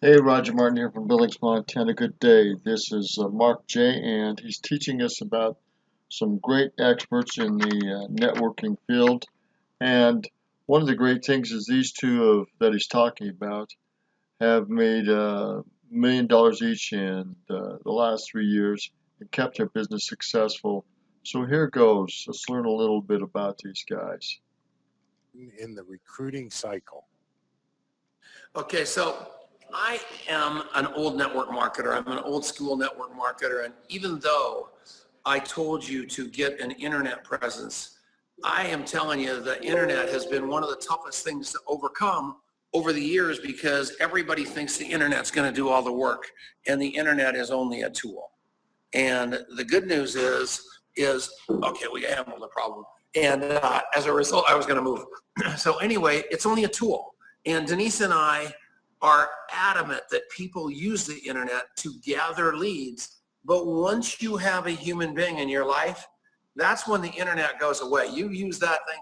Hey, Roger Martin here from Billings, Montana. Good day. This is Mark J, and he's teaching us about some great experts in the networking field. And one of the great things is these two that he's talking about have made $1 million each in the last 3 years and kept their business successful. So here goes. Let's learn a little bit about these guys. In the recruiting cycle. Okay, so I am an old network marketer. I'm an old school network marketer. And even though I told you to get an internet presence, I am telling you the internet has been one of the toughest things to overcome over the years because everybody thinks the internet's going to do all the work and the internet is only a tool. And the good news is okay, we handled the problem. And as a result, I was going to move. So anyway, it's only a tool. And Denice and I are adamant that people use the internet to gather leads. But once you have a human being in your life, that's when the internet goes away. You use that thing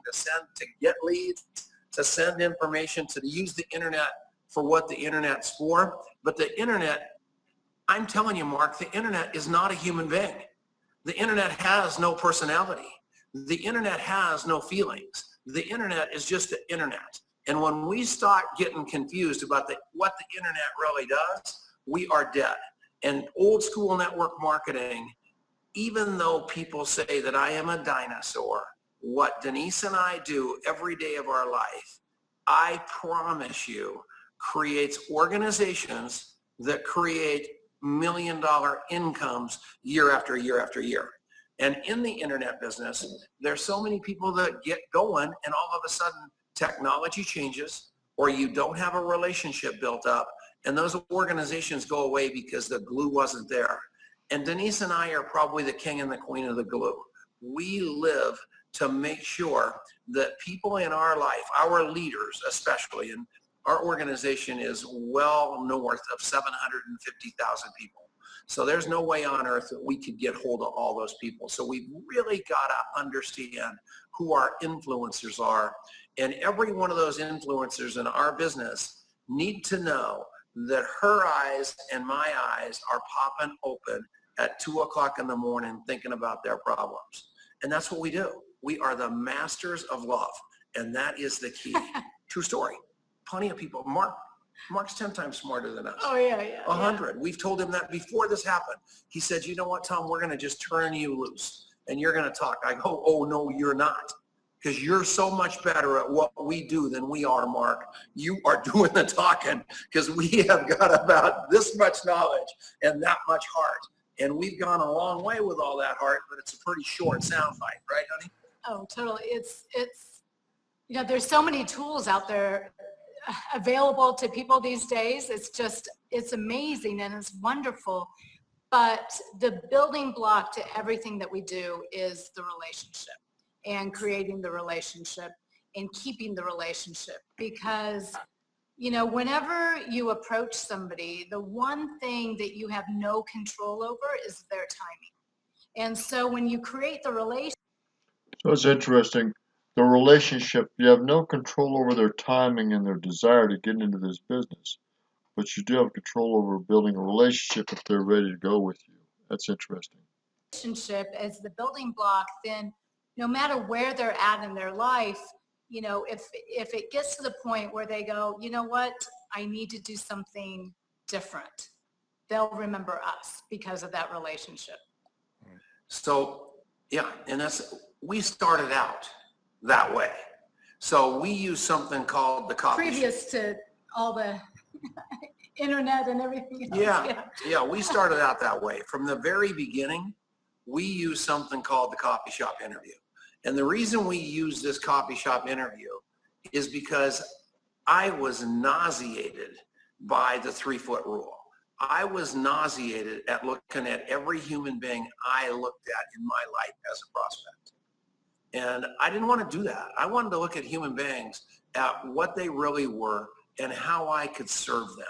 to get leads, to send information, to use the internet for what the internet's for. But the internet, I'm telling you, Mark, the internet is not a human being. The internet has no personality. The internet has no feelings. The internet is just the internet. And when we start getting confused about what the internet really does, we are dead. And old school network marketing, even though people say that I am a dinosaur, what Denice and I do every day of our life, I promise you, creates organizations that create $1 million incomes year after year after year. And in the internet business, there's so many people that get going and all of a sudden technology changes or you don't have a relationship built up and those organizations go away because the glue wasn't there. And Denice and I are probably the king and the queen of the glue. We live to make sure that people in our life, our leaders especially, and our organization is well north of 750,000 people. So there's no way on earth that we could get hold of all those people. So we've really got to understand who our influencers are. And every one of those influencers in our business need to know that her eyes and my eyes are popping open at 2 o'clock in the morning thinking about their problems. And that's what we do. We are the masters of love. And that is the key. True story. Plenty of people. Mark's 10 times smarter than us. Oh, yeah. 100. Yeah. We've told him that before this happened. He said, you know what, Tom, we're going to just turn you loose and you're going to talk. I go, oh, no, you're not. Because you're so much better at what we do than we are, Mark. You are doing the talking because we have got about this much knowledge and that much heart. And we've gone a long way with all that heart, but it's a pretty short sound bite, right, honey? Oh, totally. It's there's so many tools out there available to people these days. It's amazing and it's wonderful. But the building block to everything that we do is the relationship and creating the relationship and keeping the relationship. Because, whenever you approach somebody, the one thing that you have no control over is their timing. And so when you create the relationship. So it's interesting. The relationship, you have no control over their timing and their desire to get into this business, but you do have control over building a relationship if they're ready to go with you. That's interesting. Relationship as the building block, then no matter where they're at in their life, if it gets to the point where they go, you know what, I need to do something different, they'll remember us because of that relationship. So, yeah, and we started out that way. So we use something called the coffee previous to all the internet and everything else. Yeah, we started out that way. From the very beginning, we used something called the coffee shop interview. And the reason we use this coffee shop interview is because I was nauseated by the 3-foot rule. I was nauseated at looking at every human being I looked at in my life as a prospect. And I didn't want to do that. I wanted to look at human beings at what they really were and how I could serve them.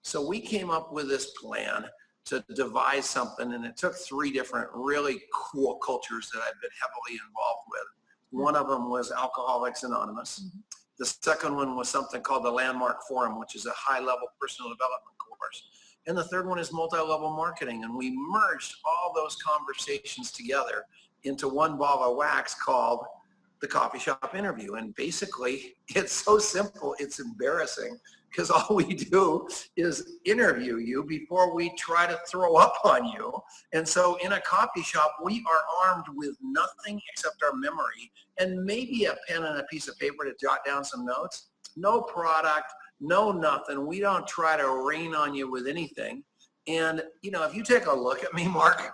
So we came up with this plan to devise something, and it took 3 different really cool cultures that I've been heavily involved with. One of them was Alcoholics Anonymous. The second one was something called the Landmark Forum, which is a high-level personal development course. And the third one is multi-level marketing. And we merged all those conversations together into one ball of wax called the Coffee Shop Interview. And basically, it's so simple, it's embarrassing, because all we do is interview you before we try to throw up on you. And so in a coffee shop, we are armed with nothing except our memory and maybe a pen and a piece of paper to jot down some notes. No product, no nothing. We don't try to rain on you with anything. And, you know, if you take a look at me, Mark,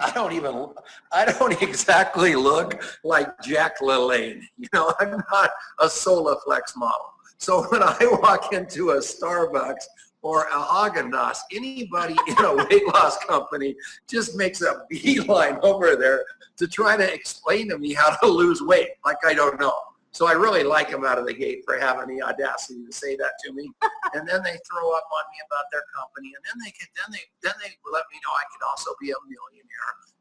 I don't exactly look like Jack LaLanne. You know, I'm not a Solaflex model. So when I walk into a Starbucks or a Haagen-Dazs, anybody in a weight loss company just makes a beeline over there to try to explain to me how to lose weight, like I don't know. So I really like them out of the gate for having the audacity to say that to me. And then they throw up on me about their company, and then they let me know I could also be a millionaire.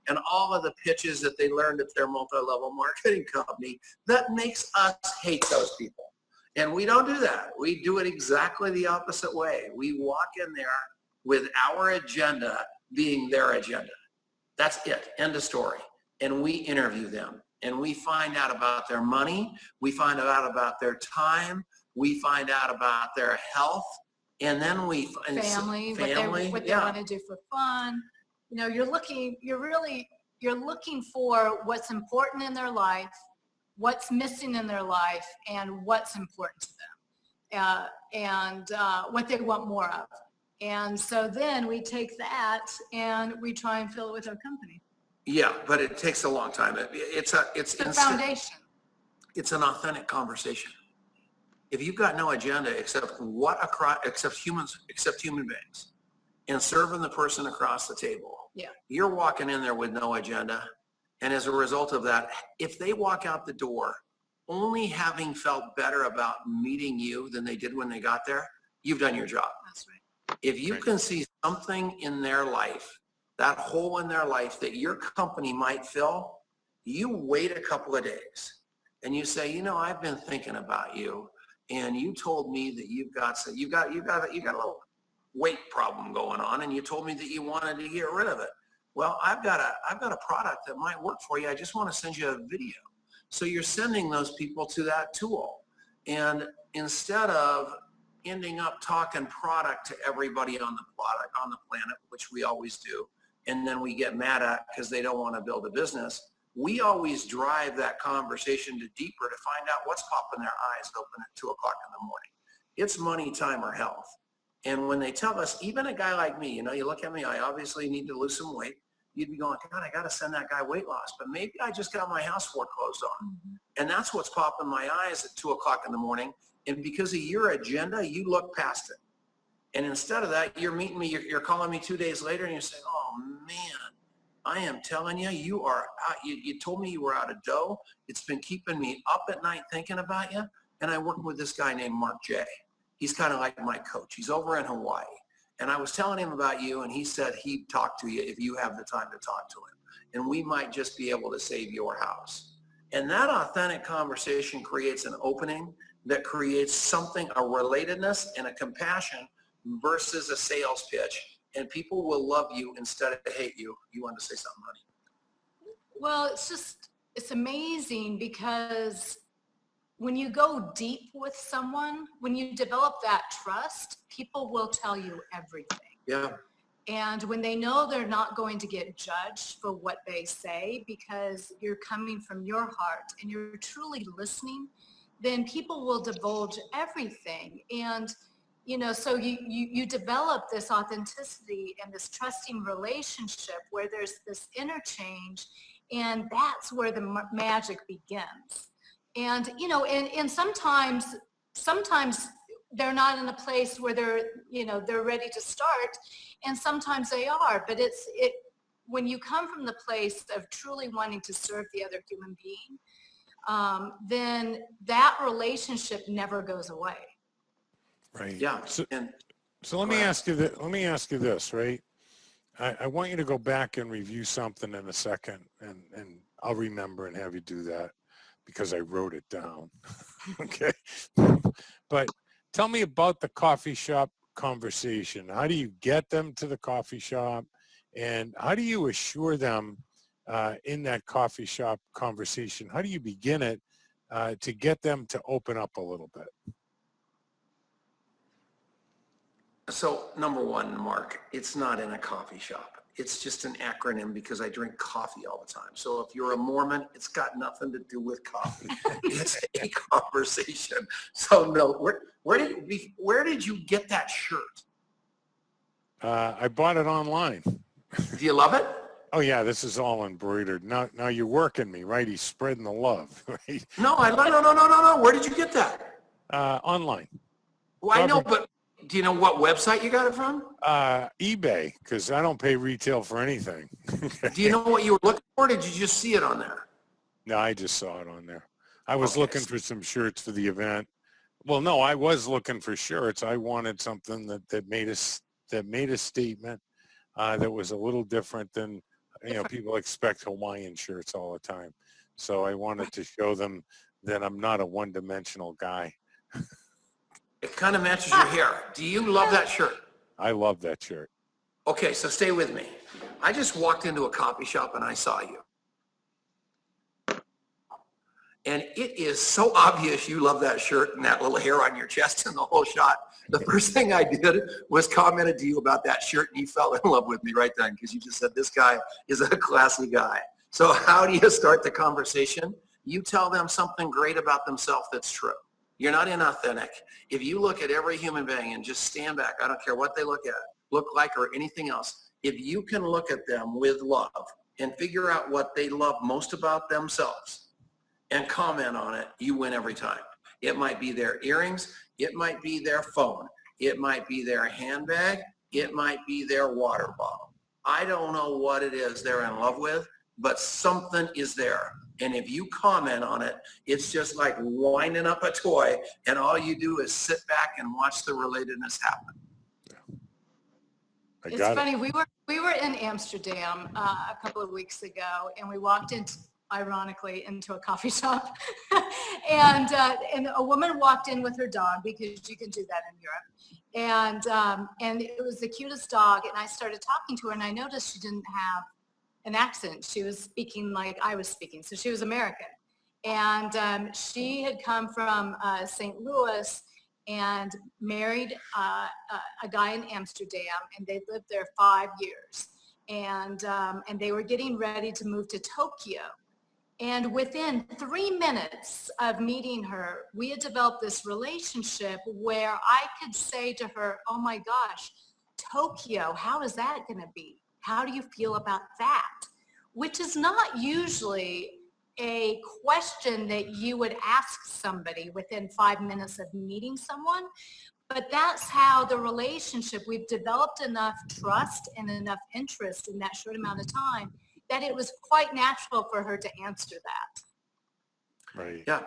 And all of the pitches that they learned at their multi-level marketing company, that makes us hate those people. And we don't do that. We do it exactly the opposite way. We walk in there with our agenda being their agenda. That's it. End of story. And we interview them. And we find out about their money. We find out about their time. We find out about their health. And then we family, what they want to do for fun. You know, you're looking for what's important in their life, what's missing in their life, and what's important to them, and what they want more of. And so then we take that and we try and fill it with our company. Yeah, but it takes a long time. It's the foundation. It's an authentic conversation. If you've got no agenda except human beings and serving the person across the table, yeah, you're walking in there with no agenda. And as a result of that, if they walk out the door only having felt better about meeting you than they did when they got there, you've done your job. That's right. If you can see something in their life, that hole in their life that your company might fill, you wait a couple of days and you say, you know, I've been thinking about you, and you told me that you've got a little weight problem going on, and you told me that you wanted to get rid of it. Well, I've got a product that might work for you. I just want to send you a video. So you're sending those people to that tool. And instead of ending up talking product to everybody on the planet, which we always do, and then we get mad at because they don't want to build a business, we always drive that conversation to deeper to find out what's popping their eyes open at 2 o'clock in the morning. It's money, time, or health. And when they tell us, even a guy like me, you know, you look at me, I obviously need to lose some weight. You'd be going, God, I got to send that guy weight loss, but maybe I just got my house foreclosed on. Mm-hmm. And that's what's popping my eyes at 2 o'clock in the morning. And because of your agenda, you look past it. And instead of that, you're meeting me, you're calling me 2 days later, and you're saying, oh man, I am telling you, you are out, you told me you were out of dough. It's been keeping me up at night thinking about you. And I work with this guy named Mark J. He's kind of like my coach. He's over in Hawaii. And I was telling him about you, and he said he'd talk to you if you have the time to talk to him. And we might just be able to save your house. And that authentic conversation creates an opening that creates something, a relatedness and a compassion versus a sales pitch. And people will love you instead of hate you. You want to say something, honey? Well, it's amazing because when you go deep with someone, when you develop that trust, people will tell you everything. Yeah. And when they know they're not going to get judged for what they say because you're coming from your heart and you're truly listening, then people will divulge everything. And, you know, so you develop this authenticity and this trusting relationship where there's this interchange, and that's where the magic begins. And, you know, and sometimes they're not in a place where they're ready to start, and sometimes they are, but when you come from the place of truly wanting to serve the other human being, then that relationship never goes away. Right. Yeah. So let me ask you this, right? I want you to go back and review something in a second, and I'll remember and have you do that because I wrote it down. Okay. But tell me about the coffee shop conversation. How do you get them to the coffee shop? And how do you assure them in that coffee shop conversation? How do you begin it to get them to open up a little bit? So number one, Mark, it's not in a coffee shop. It's just an acronym because I drink coffee all the time. So if you're a Mormon, it's got nothing to do with coffee. It's a conversation. So no, where did you get that shirt? I bought it online. Do you love it? Oh yeah, this is all embroidered. Now you're working me, right? He's spreading the love, right? No, no. Where did you get that? Online. Well, I know, but do you know what website you got it from? eBay, because I don't pay retail for anything. Do you know what you were looking for? Or did you just see it on there? No, I just saw it on there. I was looking for some shirts for the event. Well, no, I was looking for shirts. I wanted something that made a statement that was a little different than, people expect Hawaiian shirts all the time. So I wanted to show them that I'm not a one-dimensional guy. It kind of matches your hair. Do you love that shirt? I love that shirt. Okay, so stay with me. I just walked into a coffee shop and I saw you. And it is so obvious you love that shirt and that little hair on your chest and the whole shot. The first thing I did was commented to you about that shirt and you fell in love with me right then because you just said, this guy is a classy guy. So how do you start the conversation? You tell them something great about themselves that's true. You're not inauthentic. If you look at every human being and just stand back, I don't care what they look like or anything else. If you can look at them with love and figure out what they love most about themselves and comment on it, you win every time. It might be their earrings. It might be their phone. It might be their handbag. It might be their water bottle. I don't know what it is they're in love with, but something is there. And if you comment on it, it's just like winding up a toy, and all you do is sit back and watch the relatedness happen. It's funny. We were in Amsterdam a couple of weeks ago, and we walked into, ironically, into a coffee shop, and a woman walked in with her dog because you can do that in Europe, and it was the cutest dog. And I started talking to her, and I noticed she didn't have an accent. She was speaking like I was speaking, so she was American. And she had come from St. Louis and married a guy in Amsterdam, and they lived there 5 years. And they were getting ready to move to Tokyo. And within 3 minutes of meeting her, we had developed this relationship where I could say to her, oh my gosh, Tokyo, how is that going to be? How do you feel about that? Which is not usually a question that you would ask somebody within 5 minutes of meeting someone, but that's how the relationship, we've developed enough trust and enough interest in that short amount of time that it was quite natural for her to answer that. Right. Yeah,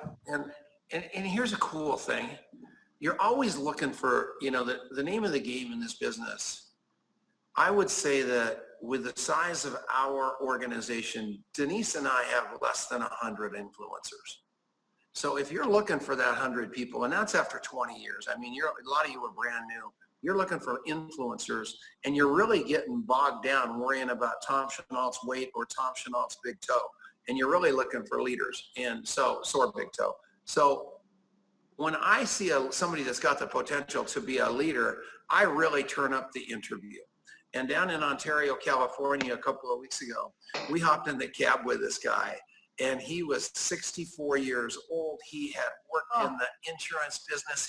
and here's a cool thing. You're always looking for, the name of the game in this business. I would say that with the size of our organization, Denice and I have less than 100 influencers. So if you're looking for that 100 people, and that's after 20 years, I mean, a lot of you are brand new. You're looking for influencers, and you're really getting bogged down worrying about Tom Chenault's weight or Tom Chenault's big toe. And you're really looking for leaders, and sore big toe. So when I see somebody that's got the potential to be a leader, I really turn up the interview. And down in Ontario, California, a couple of weeks ago, we hopped in the cab with this guy, and he was 64 years old. He had worked in the insurance business.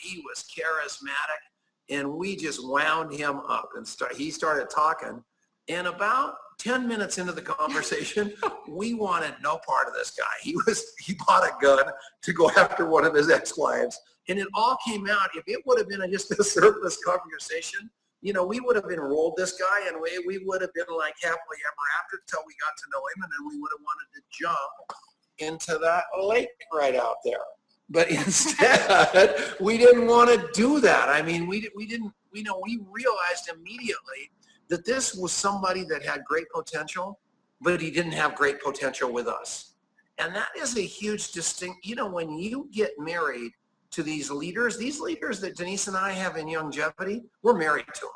He was charismatic, and we just wound him up. And he started talking, and about 10 minutes into the conversation, we wanted no part of this guy. He bought a gun to go after one of his ex-wives, and it all came out. If it would have been just a surface conversation, we would have enrolled this guy, and we would have been like happily ever after until we got to know him, and then we would have wanted to jump into that lake right out there. But instead, we didn't want to do that. I mean, we didn't, we realized immediately that this was somebody that had great potential, but he didn't have great potential with us. And that is a huge when you get married to these leaders that Denice and I have in longevity, we're married to them.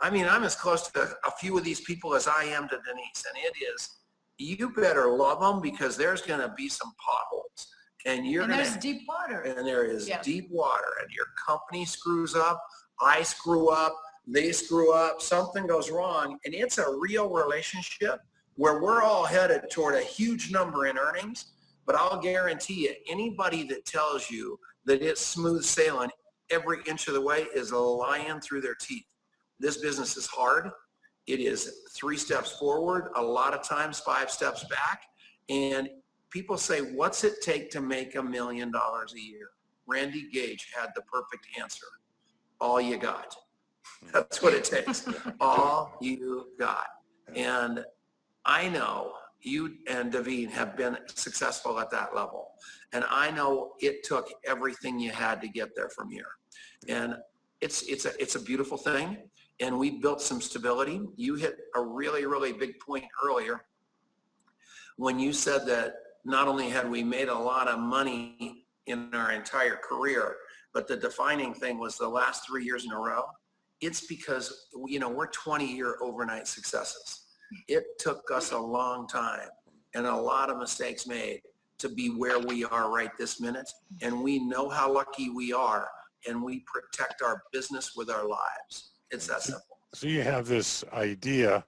I mean, I'm as close to a few of these people as I am to Denice, and it is, you better love them because there's going to be some potholes. And there's deep water. And there is deep water, and your company screws up, I screw up, they screw up, something goes wrong, and it's a real relationship where we're all headed toward a huge number in earnings. But I'll guarantee you, anybody that tells you that it's smooth sailing every inch of the way is lying through their teeth. This business is hard. It is 3 steps forward, a lot of times 5 steps back. And people say, what's it take to make $1 million a year? Randy Gage had the perfect answer. All you got. That's what it takes. All you got. And I know you and Daveen have been successful at that level. And I know it took everything you had to get there from here. And it's a beautiful thing. And we built some stability. You hit a really, really big point earlier when you said that not only had we made a lot of money in our entire career, but the defining thing was the last 3 years in a row. It's because, we're 20-year overnight successes. It took us a long time and a lot of mistakes made to be where we are right this minute. And we know how lucky we are, and we protect our business with our lives. It's that simple. So you have this idea.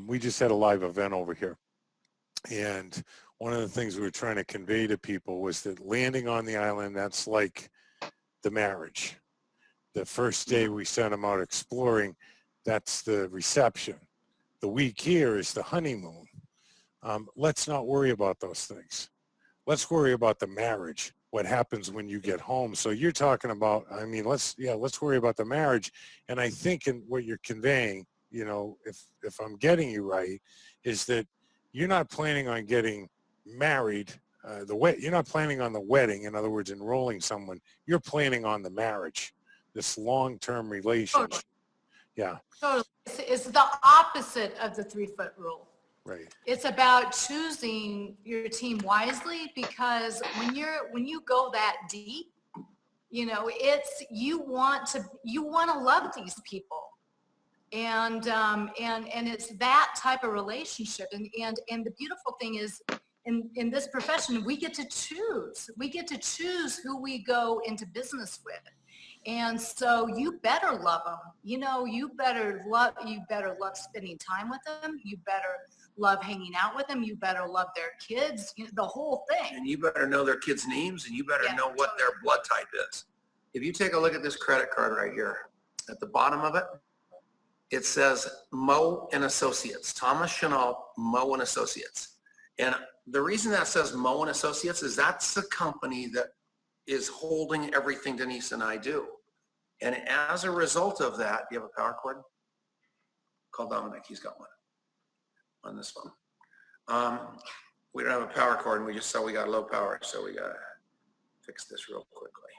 We just had a live event over here. And one of the things we were trying to convey to people was that landing on the island, that's like the marriage. The first day we sent them out exploring, that's the reception. The week here is the honeymoon. Let's not worry about those things. Let's worry about the marriage, what happens when you get home. So you're talking about, let's worry about the marriage. And I think in what you're conveying, if I'm getting you right, is that you're not planning on getting married, you're not planning on the wedding, in other words, enrolling someone. You're planning on the marriage, this long-term relationship. Totally. Yeah. Totally. It's the opposite of the 3-foot rule. Right. It's about choosing your team wisely, because when you go that deep, you want to love these people. And it's that type of relationship. And the beautiful thing is, in this profession, we get to choose. We get to choose who we go into business with. And so you better love them. You better love spending time with them. You better love hanging out with them. You better love their kids, the whole thing. And you better know their kids' names, and you better know what their blood type is. If you take a look at this credit card right here, at the bottom of it, it says Moe and Associates, Denice Chenault, Moe and Associates. And the reason that says Moe and Associates is that's the company that is holding everything Denice and I do. And as a result of that, do you have a power cord? Call Dominic, he's got one on this phone. We don't have a power cord, and we just saw we got low power, so we got to fix this real quickly.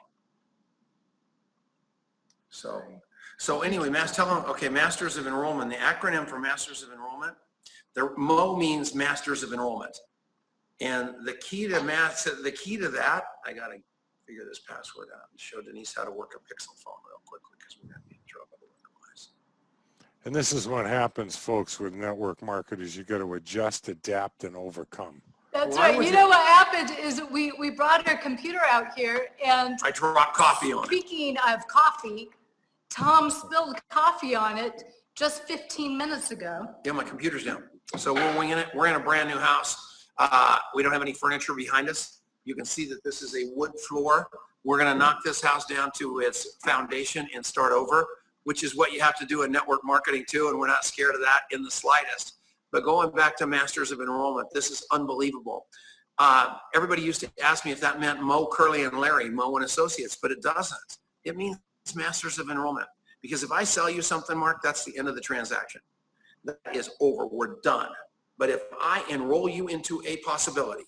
So anyway, tell them, okay, Masters of Enrollment, the acronym for Masters of Enrollment, the MO means Masters of Enrollment. And the key to that, I got to figure this password out and show Denice how to work a Pixel phone real quickly, because we're going to be in trouble otherwise. And this is what happens, folks, with network marketers. You got to adjust, adapt, and overcome. That's right. You know what happened is we brought our computer out here, and I dropped coffee on it. Speaking of coffee, Tom spilled coffee on it just 15 minutes ago. Yeah, my computer's down. So we're winging it. We're in a brand new house. We don't have any furniture behind us. You can see that this is a wood floor. We're going to knock this house down to its foundation and start over, which is what you have to do in network marketing too, and we're not scared of that in the slightest. But going back to Masters of Enrollment, this is unbelievable. Everybody used to ask me if that meant Moe, Curly, and Larry, Moe and Associates, but it doesn't. It means Masters of Enrollment. Because if I sell you something, Mark, that's the end of the transaction. That is over. We're done. But if I enroll you into a possibility,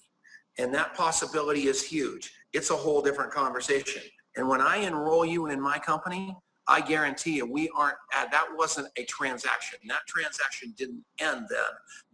and that possibility is huge, it's a whole different conversation. And when I enroll you in my company, I guarantee you that wasn't a transaction. That transaction didn't end then.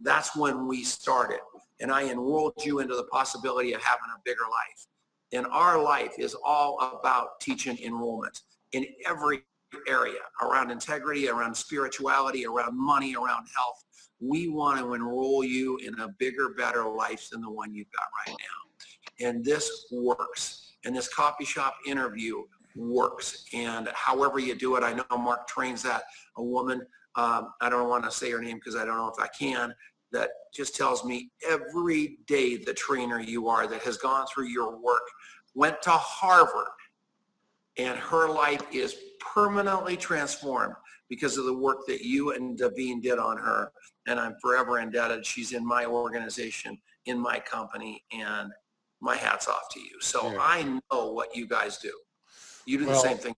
That's when we started. and I enrolled you into the possibility of having a bigger life. And our life is all about teaching enrollment in every area, around integrity, around spirituality, around money, around health. We want to enroll you in a bigger, better life than the one you've got right now. And this works. And this coffee shop interview works. And however you do it, I know Mark trains that. A woman, I don't want to say her name because I don't know if I can, that just tells me every day the trainer you are that has gone through your work, went to Harvard, and her life is permanently transformed because of the work that you and Davine did on her. And I'm forever indebted. She's in my organization, in my company, and my hat's off to you. So Yeah. I know what you guys do. You do the Well, same thing.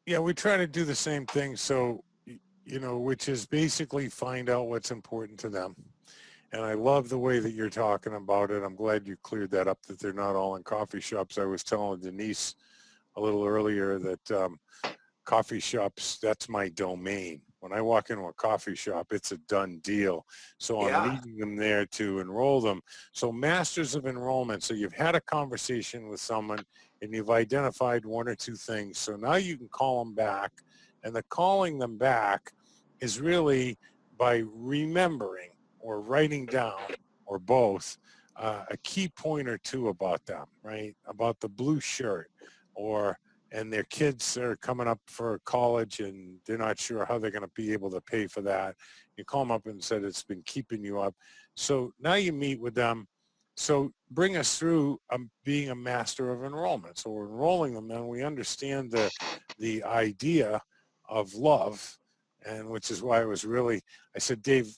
Yeah, we try to do the same thing. So, which is basically find out what's important to them. And I love the way that you're talking about it. I'm glad you cleared that up, that they're not all in coffee shops. I was telling Denice a little earlier that coffee shops, that's my domain. When I walk into a coffee shop, it's a done deal. So I'm meeting them there to enroll them. So masters of enrollment. So you've had a conversation with someone and you've identified one or two things. So now you can call them back. And the calling them back is really by remembering or writing down or both a key point or two about them, right? About the blue shirt, and their kids are coming up for college and they're not sure how they're going to be able to pay for that. You call them up and said it's been keeping you up. So now you meet with them. So bring us through being a master of enrollment. So we're enrolling them, and we understand the idea of love, and which is why I said, Dave,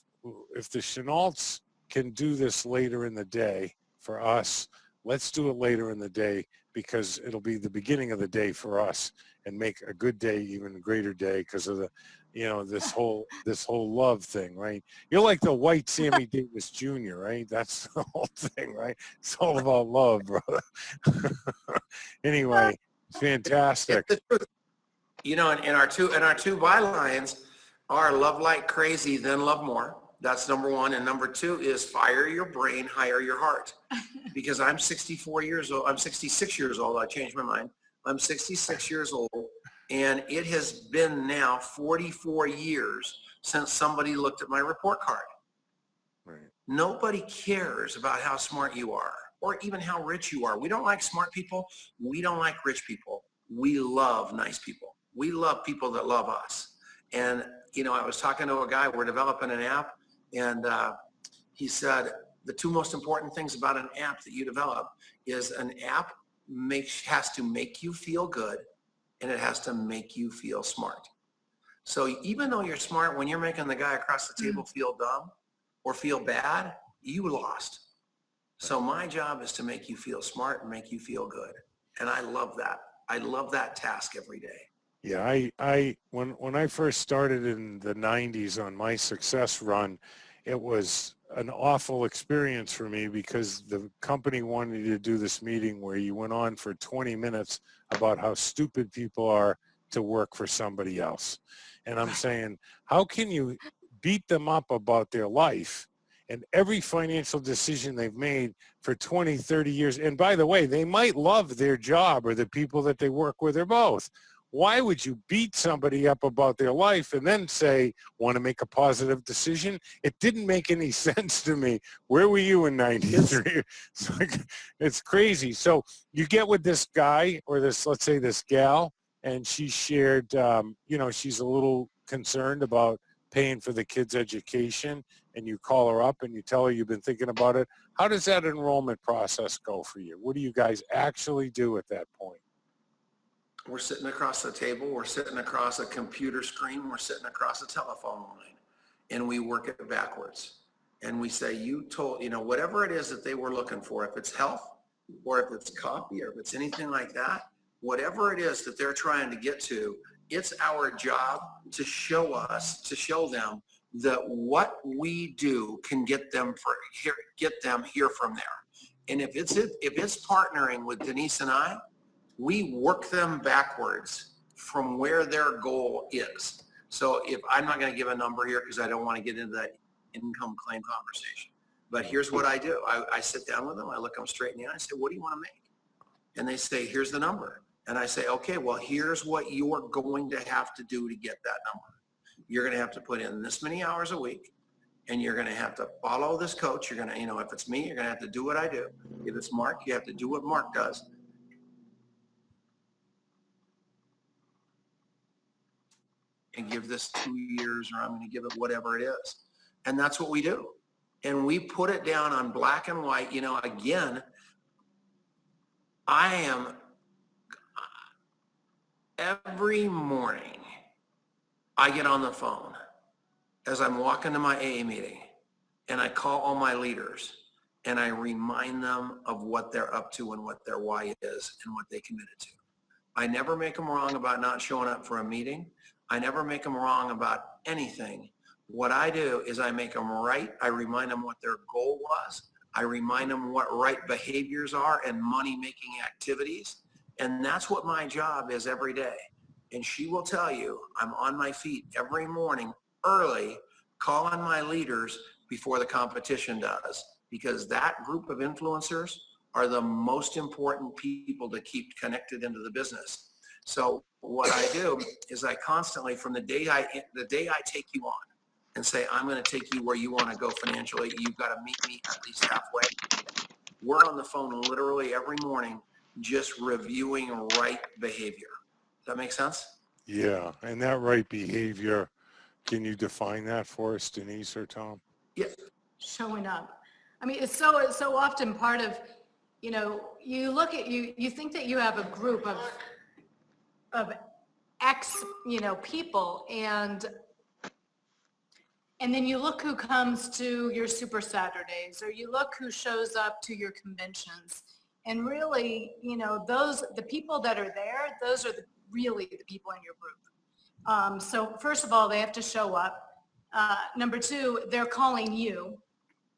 if the Chenaults can do this later in the day for us, let's do it later in the day, because it'll be the beginning of the day for us and make a good day even a greater day because of the, this whole love thing, right? You're like the white Sammy Davis Jr., right? That's the whole thing, right? It's all about love, brother. Anyway, fantastic. And our two bylines are love like crazy, then love more. That's number one. And number two is fire your brain, hire your heart. Because I'm 64 years old. I'm 66 years old. I changed my mind. I'm 66 years old. And it has been now 44 years since somebody looked at my report card. Right. Nobody cares about how smart you are or even how rich you are. We don't like smart people. We don't like rich people. We love nice people. We love people that love us. And, I was talking to a guy, we're developing an app, and he said, the two most important things about an app that you develop is an app has to make you feel good, and it has to make you feel smart. So even though you're smart, when you're making the guy across the table feel dumb or feel bad, you lost. So my job is to make you feel smart and make you feel good. And I love that. I love that task every day. Yeah, when I first started in the 90s on my success run, it was an awful experience for me because the company wanted to do this meeting where you went on for 20 minutes about how stupid people are to work for somebody else. And I'm saying, how can you beat them up about their life and every financial decision they've made for 20, 30 years? And by the way, they might love their job or the people that they work with or both. Why would you beat somebody up about their life and then say, want to make a positive decision? It didn't make any sense to me. Where were you in 93? It's crazy. So you get with this guy or let's say this gal, and she shared, she's a little concerned about paying for the kids' education, and you call her up and you tell her you've been thinking about it. How does that enrollment process go for you? What do you guys actually do at that point? We're sitting across the table. We're sitting across a computer screen. We're sitting across a telephone line, and we work it backwards. And we say, whatever it is that they were looking for, if it's health or if it's copy or if it's anything like that, whatever it is that they're trying to get to, it's our job to show them that what we do can get them here from there. And if it's partnering with Denice and I, we work them backwards from where their goal is. So if I'm not going to give a number here because I don't want to get into that income claim conversation, But here's what I do. I sit down with them. I look them straight in the eye. I say, what do you want to make? And they say, here's the number. And I say, okay, well, here's what you're going to have to do to get that number. You're going to have to put in this many hours a week, and you're going to have to follow this coach. You're going to, if it's me, you're going to have to do what I do. If it's Mark, you have to do what Mark does. And give this 2 years, or I'm going to give it whatever it is. And that's what we do. And we put it down on black and white. Again, I am every morning, I get on the phone as I'm walking to my AA meeting, and I call all my leaders, and I remind them of what they're up to and what their why is and what they committed to. I never make them wrong about not showing up for a meeting. I never make them wrong about anything. What I do is I make them right. I remind them what their goal was. I remind them what right behaviors are and money-making activities. And that's what my job is every day. And she will tell you, I'm on my feet every morning early, calling my leaders before the competition does, because that group of influencers are the most important people to keep connected into the business. So what I do is I constantly, from the day I take you on and say, I'm going to take you where you want to go financially, you've got to meet me at least halfway. We're on the phone literally every morning, just reviewing right behavior. Does that make sense? Yeah, and that right behavior, can you define that for us, Denice or Tom? Yeah. Showing up. I mean, it's so often part of, you look at, you think that you have a group of X, people, and then you look who comes to your Super Saturdays, or you look who shows up to your conventions. And really, the people that are there, those are really the people in your group. So first of all, they have to show up. Number two, they're calling you.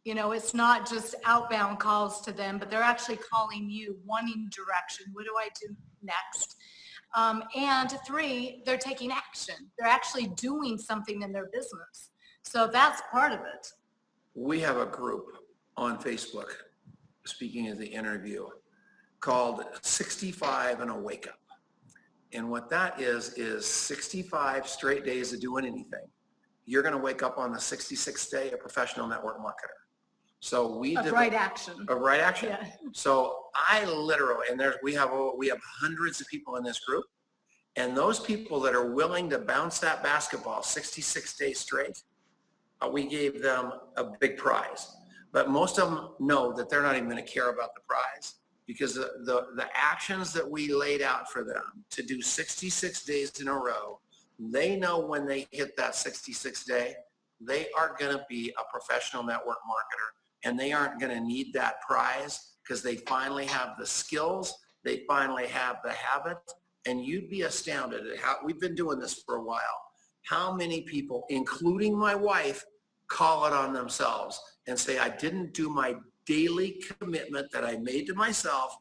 It's not just outbound calls to them, but they're actually calling you, wanting direction. What do I do next? And three, they're taking action. They're actually doing something in their business. So that's part of it. We have a group on Facebook, speaking of the interview, called 65 and a Wake Up. And what that is 65 straight days of doing anything. You're going to wake up on the 66th day a professional network marketer. So Of right action. Of right action. Yeah. So I literally, and we have hundreds of people in this group, and those people that are willing to bounce that basketball 66 days straight, we gave them a big prize. But most of them know that they're not even going to care about the prize, because the actions that we laid out for them to do 66 days in a row, they know when they hit that 66th day, they are going to be a professional network marketer, and they aren't going to need that prize because they finally have the skills, they finally have the habit. And you'd be astounded at how, we've been doing this for a while, how many people, including my wife, call it on themselves and say, I didn't do my daily commitment that I made to myself.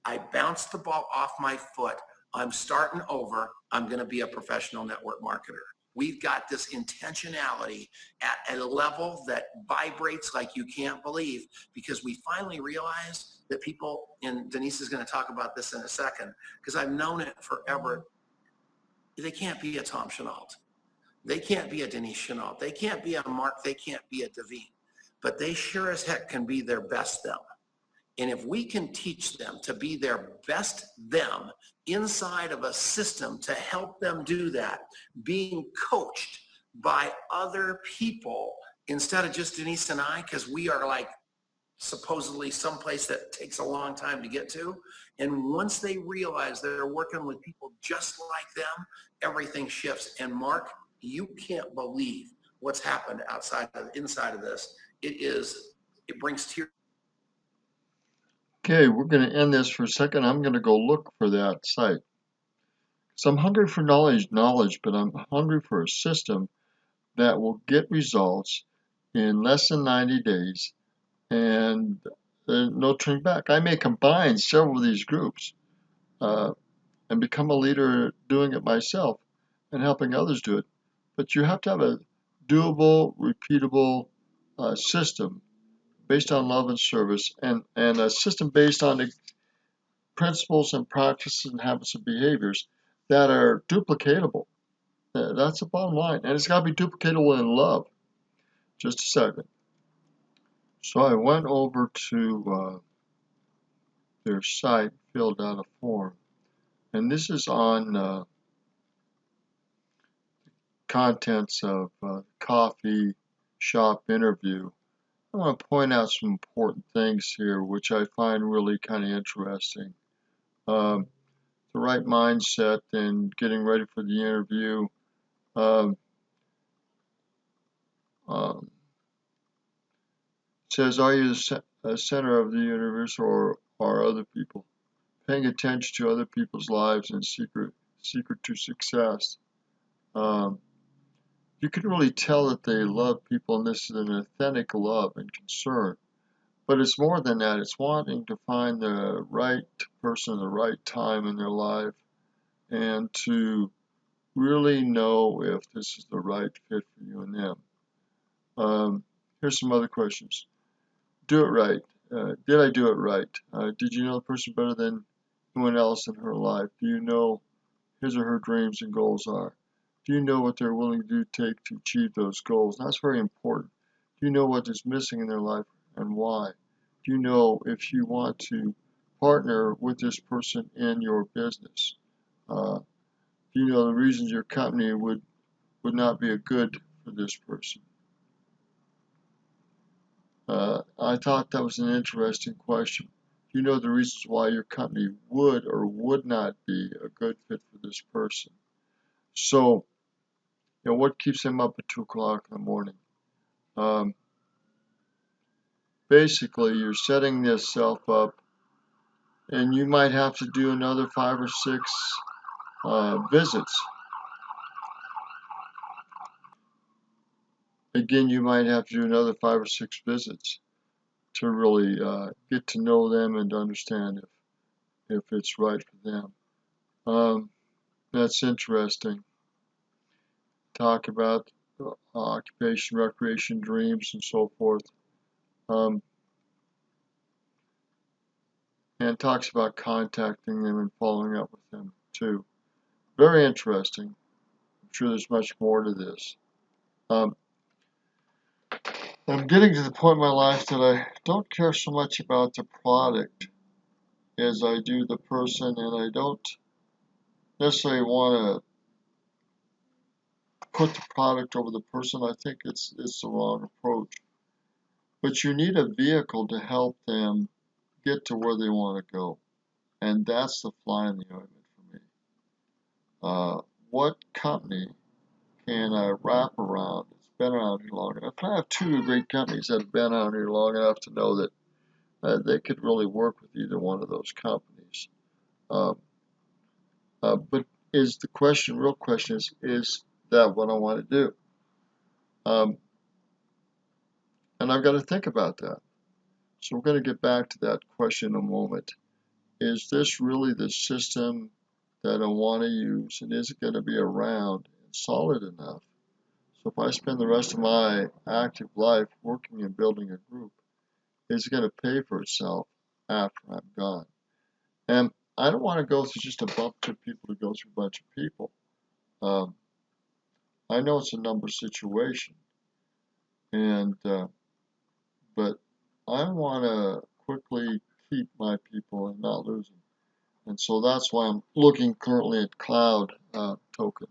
I bounced the ball off my foot. I'm starting over. I'm going to be a professional network marketer. We've got this intentionality at a level that vibrates like you can't believe, because we finally realized that people, and Denice is going to talk about this in a second, because I've known it forever, they can't be a Tom Chenault. They can't be a Denice Chenault. They can't be a Mark. They can't be a Devine. But they sure as heck can be their best them. And if we can teach them to be their best them inside of a system to help them do that, being coached by other people instead of just Denice and I, because we are like supposedly someplace that takes a long time to get to. And once they realize that they're working with people just like them, everything shifts. And Mark, you can't believe what's happened inside of this. It brings tears. Okay, we're going to end this for a second. I'm going to go look for that site. So I'm hungry for knowledge, but I'm hungry for a system that will get results in less than 90 days, and there's no turning back. I may combine several of these groups and become a leader doing it myself and helping others do it. But you have to have a doable, repeatable system based on love and service, and a system based on the principles and practices and habits and behaviors that are duplicatable. That's the bottom line. And it's got to be duplicatable in love. Just a second. So I went over to their site, filled out a form. And this is on contents of coffee shop interview. I want to point out some important things here, which I find really kind of interesting. The right mindset and getting ready for the interview. Um, um, says, are you the center of the universe, or are other people? Paying attention to other people's lives and secret to success. You can really tell that they love people, and this is an authentic love and concern. But it's more than that. It's wanting to find the right person at the right time in their life, and to really know if this is the right fit for you and them. Here's some other questions. Do it right. Did I do it right? Did you know the person better than anyone else in her life? Do you know his or her dreams and goals are? Do you know what they're willing to take to achieve those goals? And that's very important. Do you know what is missing in their life and why? Do you know if you want to partner with this person in your business? Do you know the reasons your company would not be a good for this person? I thought that was an interesting question. Do you know the reasons why your company would or would not be a good fit for this person? So, what keeps them up at 2 o'clock in the morning? Basically, you're setting yourself up, and you might have to do another 5 or 6 visits. Again, you might have to do another 5 or 6 visits to really get to know them and to understand if it's right for them. That's interesting. Talk about occupation, recreation, dreams, and so forth. And talks about contacting them and following up with them too. Very interesting. I'm sure there's much more to this. I'm getting to the point in my life that I don't care so much about the product as I do the person, and I don't necessarily want to put the product over the person. I think it's the wrong approach. But you need a vehicle to help them get to where they want to go. And that's the fly in the ointment for me. What company can I wrap around that's been around here long enough? I have 2 great companies that have been around here long enough to know that they could really work with either one of those companies. But is the question, real question is that what I want to do? And I've got to think about that. So we're going to get back to that question in a moment. Is this really the system that I want to use, and is it going to be around and solid enough? So if I spend the rest of my active life working and building a group, is it going to pay for itself after I'm gone? And I don't want to go through just a bunch of people to go through a bunch of people. I know it's a number situation, and but I want to quickly keep my people and not lose them. And so that's why I'm looking currently at Cloud Token,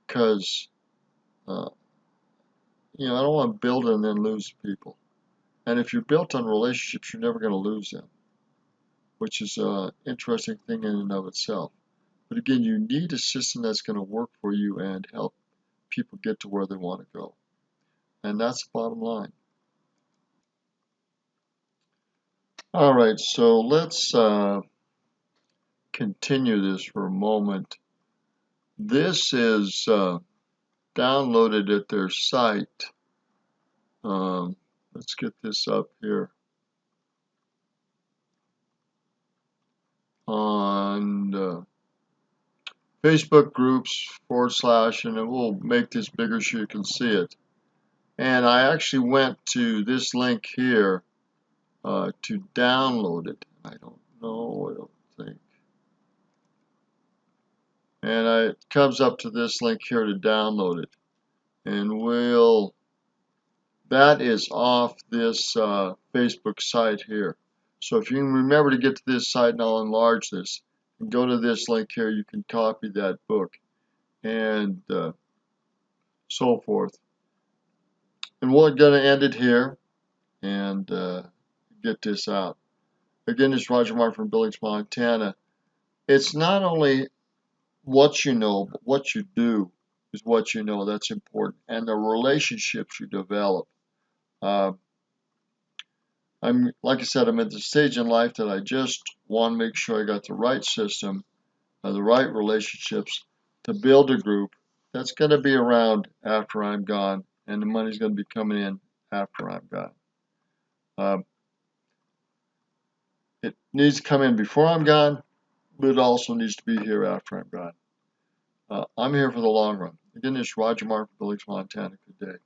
because I don't want to build it and then lose people. And if you're built on relationships, you're never going to lose them, which is an interesting thing in and of itself. But again, you need a system that's going to work for you and help people get to where they want to go. And that's the bottom line. All right, so let's continue this for a moment. This is downloaded at their site. Let's get this up here on Facebook groups / and we'll make this bigger so you can see it. And I actually went to this link here to download it. I don't know, I don't think. And it comes up to this link here to download it. And that is off this Facebook site here. So if you can remember to get to this site, and I'll enlarge this, and go to this link here, you can copy that book and so forth. And we're going to end it here and get this out. Again, this is Roger Martin from Billings, Montana. It's not only what you know, but what you do is what you know. That's important. And the relationships you develop. Like I said, I'm at the stage in life that I just want to make sure I got the right system, the right relationships to build a group that's going to be around after I'm gone, and the money's going to be coming in after I'm gone. It needs to come in before I'm gone, but it also needs to be here after I'm gone. I'm here for the long run. Again, this is Roger Martin from Billings, Montana. Good day.